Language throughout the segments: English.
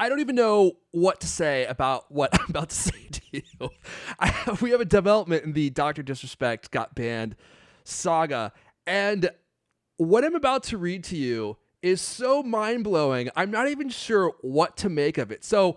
I don't even know what to say about what I'm about to say to you. We have a development in the Dr. DisRespect got banned saga, and what I'm about to read to you is so mind-blowing, I'm not even sure what to make of it. So,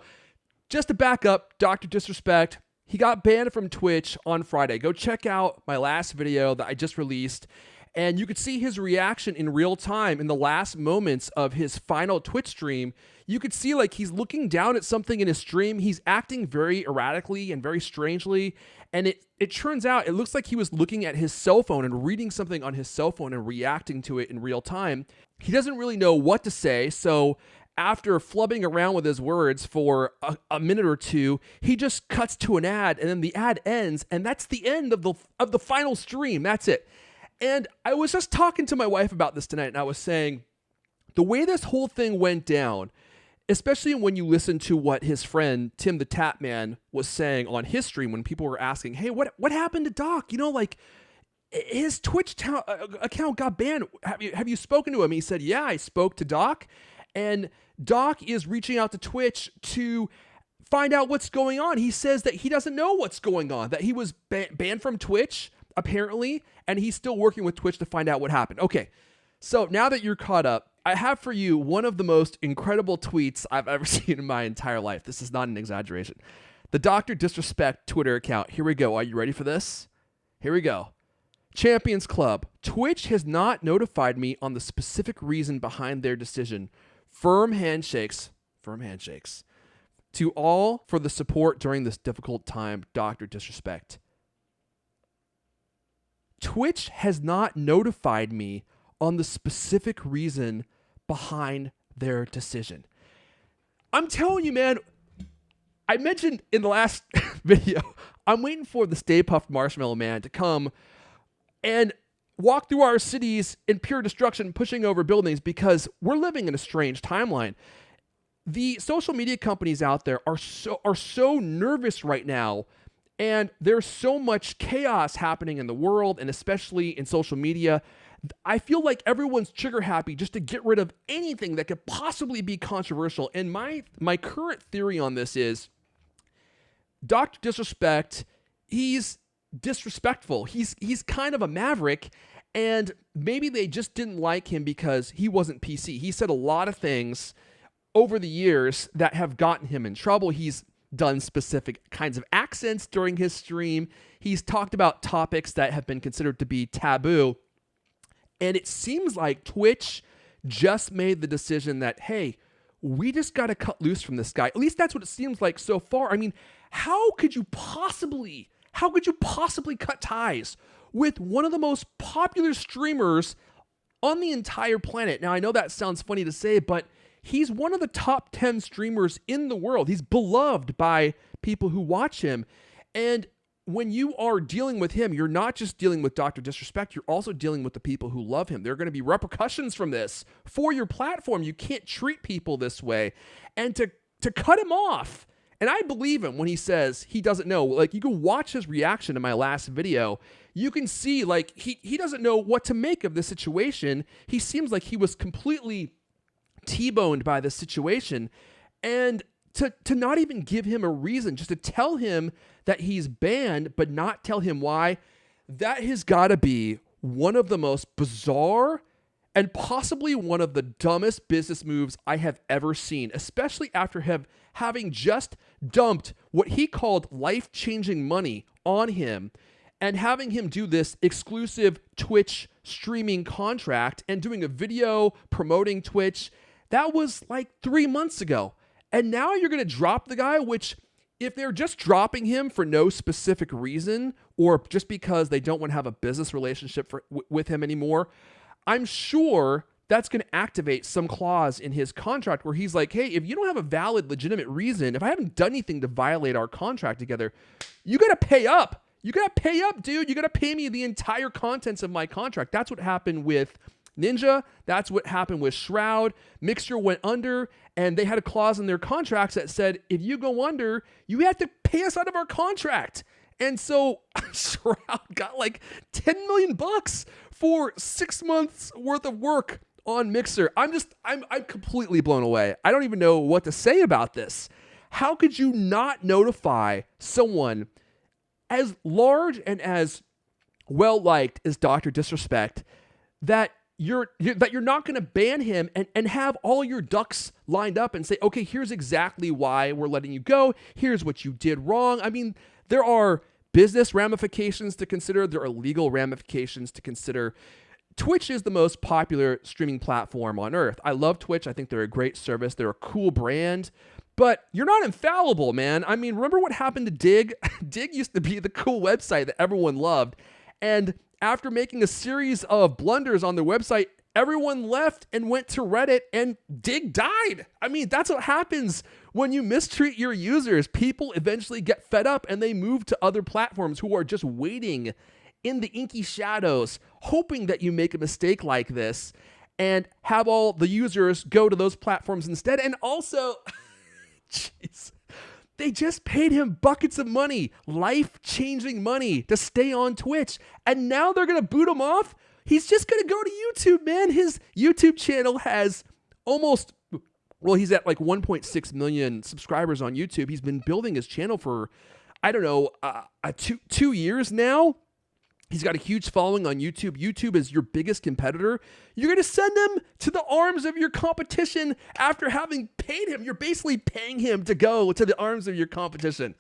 just to back up, Dr. DisRespect, he got banned from Twitch on Friday. Go check out my last video that I just released, and you could see his reaction in real time in the last moments of his final Twitch stream. You could see like he's looking down at something in his stream. He's acting very erratically and very strangely. And it turns out it looks like he was looking at his cell phone and reading something on his cell phone and reacting to it in real time. He doesn't really know what to say. So after flubbing around with his words for a minute or two, he just cuts to an ad, and then the ad ends. And that's the end of the final stream. That's it. And I was just talking to my wife about this tonight, and I was saying the way this whole thing went down, especially when you listen to what his friend Tim the Tap Man was saying on his stream when people were asking, hey, what happened to Doc? You know, like his Twitch account got banned. Have you spoken to him? He said, yeah, I spoke to Doc, and Doc is reaching out to Twitch to find out what's going on. He says that he doesn't know what's going on, that he was banned from Twitch, apparently, and he's still working with Twitch to find out what happened. Okay, so now that you're caught up, I have for you one of the most incredible tweets I've ever seen in my entire life. This is not an exaggeration. The Dr. DisRespect Twitter account. Here we go. Are you ready for this? Here we go. Champions Club. Twitch has not notified me on the specific reason behind their decision. Firm handshakes. Firm handshakes. To all for the support during this difficult time, Dr. DisRespect. Twitch has not notified me on the specific reason behind their decision. I'm telling you, man, I mentioned in the last video, I'm waiting for the Stay Puft Marshmallow Man to come and walk through our cities in pure destruction, pushing over buildings, because we're living in a strange timeline. The social media companies out there are so nervous right now, and there's so much chaos happening in the world, and especially in social media. I feel like everyone's trigger happy just to get rid of anything that could possibly be controversial. And my current theory on this is Dr. DisRespect, he's disrespectful. He's kind of a maverick, and maybe they just didn't like him because he wasn't PC. He said a lot of things over the years that have gotten him in trouble. He's done specific kinds of accents during his stream. He's talked about topics that have been considered to be taboo. And it seems like Twitch just made the decision that, hey, we just got to cut loose from this guy. At least that's what it seems like so far. I mean, how could you possibly cut ties with one of the most popular streamers on the entire planet? Now, I know that sounds funny to say, but he's one of the top 10 streamers in the world. He's beloved by people who watch him. And when you are dealing with him, you're not just dealing with Dr. DisRespect, you're also dealing with the people who love him. There are going to be repercussions from this for your platform. You can't treat people this way. And to cut him off, and I believe him when he says he doesn't know. Like, you can watch his reaction in my last video. You can see, like, he doesn't know what to make of this situation. He seems like he was completely T-boned by this situation. And to not even give him a reason, just to tell him that he's banned, but not tell him why, that has got to be one of the most bizarre and possibly one of the dumbest business moves I have ever seen, especially after having just dumped what he called life-changing money on him and having him do this exclusive Twitch streaming contract and doing a video promoting Twitch. That was like 3 months ago. And now you're going to drop the guy, which if they're just dropping him for no specific reason or just because they don't want to have a business relationship with him anymore, I'm sure that's going to activate some clause in his contract where he's like, hey, if you don't have a valid, legitimate reason, if I haven't done anything to violate our contract together, you got to pay up. You got to pay up, dude. You got to pay me the entire contents of my contract. That's what happened with Ninja. That's what happened with Shroud. Mixture went under, and they had a clause in their contracts that said, if you go under, you have to pay us out of our contract. And so Shroud got like $10 million for 6 months worth of work on Mixer. I'm completely blown away. I don't even know what to say about this. How could you not notify someone as large and as well liked as Dr. DisRespect that you're not going to ban him and have all your ducks lined up and say, okay, here's exactly why we're letting you go. Here's what you did wrong. I mean, there are business ramifications to consider. There are legal ramifications to consider. Twitch is the most popular streaming platform on earth. I love Twitch. I think they're a great service. They're a cool brand. But you're not infallible, man. I mean, remember what happened to Dig? Dig used to be the cool website that everyone loved. And after making a series of blunders on their website, everyone left and went to Reddit and Dig died. I mean, that's what happens when you mistreat your users. People eventually get fed up and they move to other platforms who are just waiting in the inky shadows, hoping that you make a mistake like this and have all the users go to those platforms instead. And also, jeez, they just paid him buckets of money, life-changing money to stay on Twitch. And now they're going to boot him off? He's just going to go to YouTube, man. His YouTube channel has almost, well, he's at like 1.6 million subscribers on YouTube. He's been building his channel for, I don't know, 2 years now. He's got a huge following on YouTube. YouTube is your biggest competitor. You're going to send him to the arms of your competition after having paid him. You're basically paying him to go to the arms of your competition.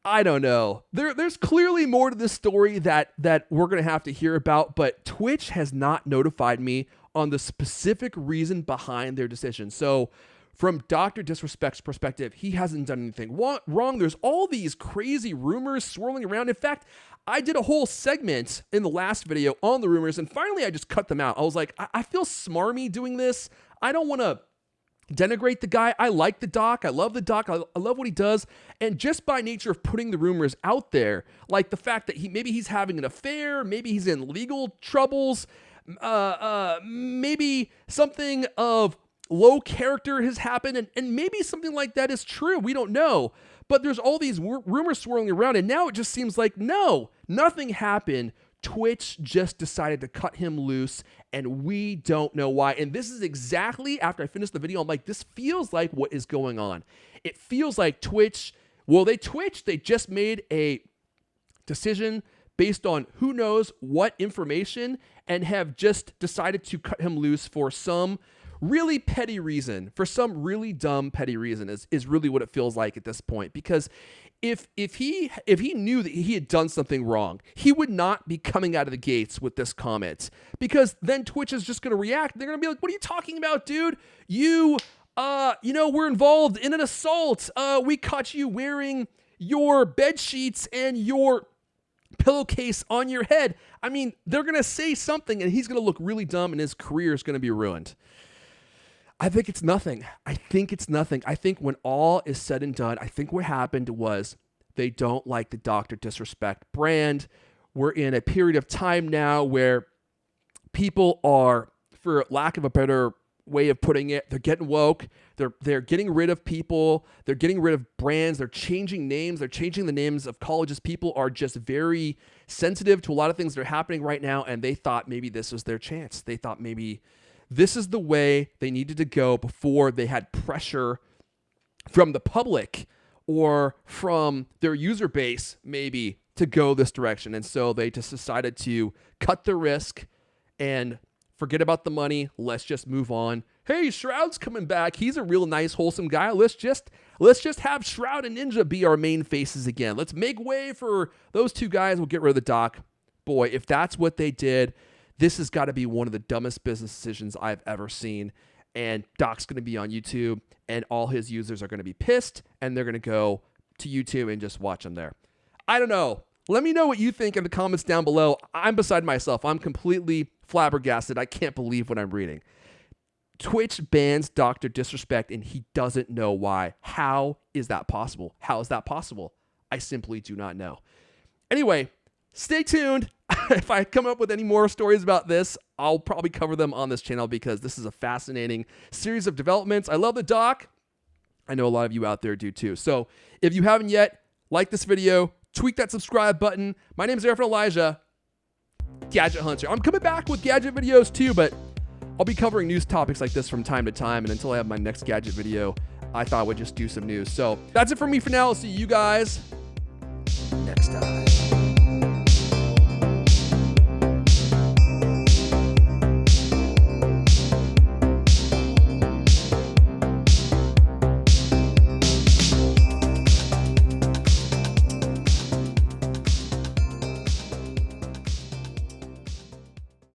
I don't know. There's clearly more to this story that we're going to have to hear about, but Twitch has not notified me on the specific reason behind their decision. So from Dr. DisRespect's perspective, he hasn't done anything wrong. There's all these crazy rumors swirling around. In fact, I did a whole segment in the last video on the rumors, and finally I just cut them out. I was like, I feel smarmy doing this. I don't want to denigrate the guy. I like the doc. I love the doc. I love what he does. And just by nature of putting the rumors out there, like the fact that maybe he's having an affair, maybe he's in legal troubles, maybe something of low character has happened, and maybe something like that is true. We don't know. But there's all these rumors swirling around, and now it just seems like, no, nothing happened. Twitch just decided to cut him loose, and we don't know why. And this is exactly, after I finished the video, I'm like, this feels like what is going on. It feels like Twitch, they just made a decision based on who knows what information and have just decided to cut him loose for some really petty reason, for some really dumb petty reason is really what it feels like at this point. Because if he knew that he had done something wrong, he would not be coming out of the gates with this comment, because then Twitch is just going to react. They're going to be like, what are you talking about, dude? You we're involved in an assault. We caught you wearing your bed sheets and your pillowcase on your head. I mean, they're going to say something and he's going to look really dumb and his career is going to be ruined. I think it's nothing. I think when all is said and done, I think what happened was they don't like the Dr. DisRespect brand. We're in a period of time now where people are, for lack of a better way of putting it, they're getting woke. They're getting rid of people. They're getting rid of brands. They're changing names. They're changing the names of colleges. People are just very sensitive to a lot of things that are happening right now, and they thought maybe this was their chance. They thought maybe this is the way they needed to go before they had pressure from the public or from their user base maybe to go this direction. And so they just decided to cut the risk and forget about the money. Let's just move on. Hey, Shroud's coming back. He's a real nice, wholesome guy. Let's just have Shroud and Ninja be our main faces again. Let's make way for those two guys. We'll get rid of the doc. Boy, if that's what they did, this has got to be one of the dumbest business decisions I've ever seen. And Doc's going to be on YouTube, and all his users are going to be pissed, and they're going to go to YouTube and just watch him there. I don't know. Let me know what you think in the comments down below. I'm beside myself. I'm completely flabbergasted. I can't believe what I'm reading. Twitch bans Dr. DisRespect, and he doesn't know why. How is that possible? How is that possible? I simply do not know. Anyway, stay tuned. If I come up with any more stories about this, I'll probably cover them on this channel because this is a fascinating series of developments. I love the doc. I know a lot of you out there do too. So if you haven't yet, like this video, tweak that subscribe button. My name is Erfon Elijah, Gadget Hunter. I'm coming back with gadget videos too, but I'll be covering news topics like this from time to time, and until I have my next gadget video, I thought I would just do some news. So that's it for me for now. I'll see you guys next time.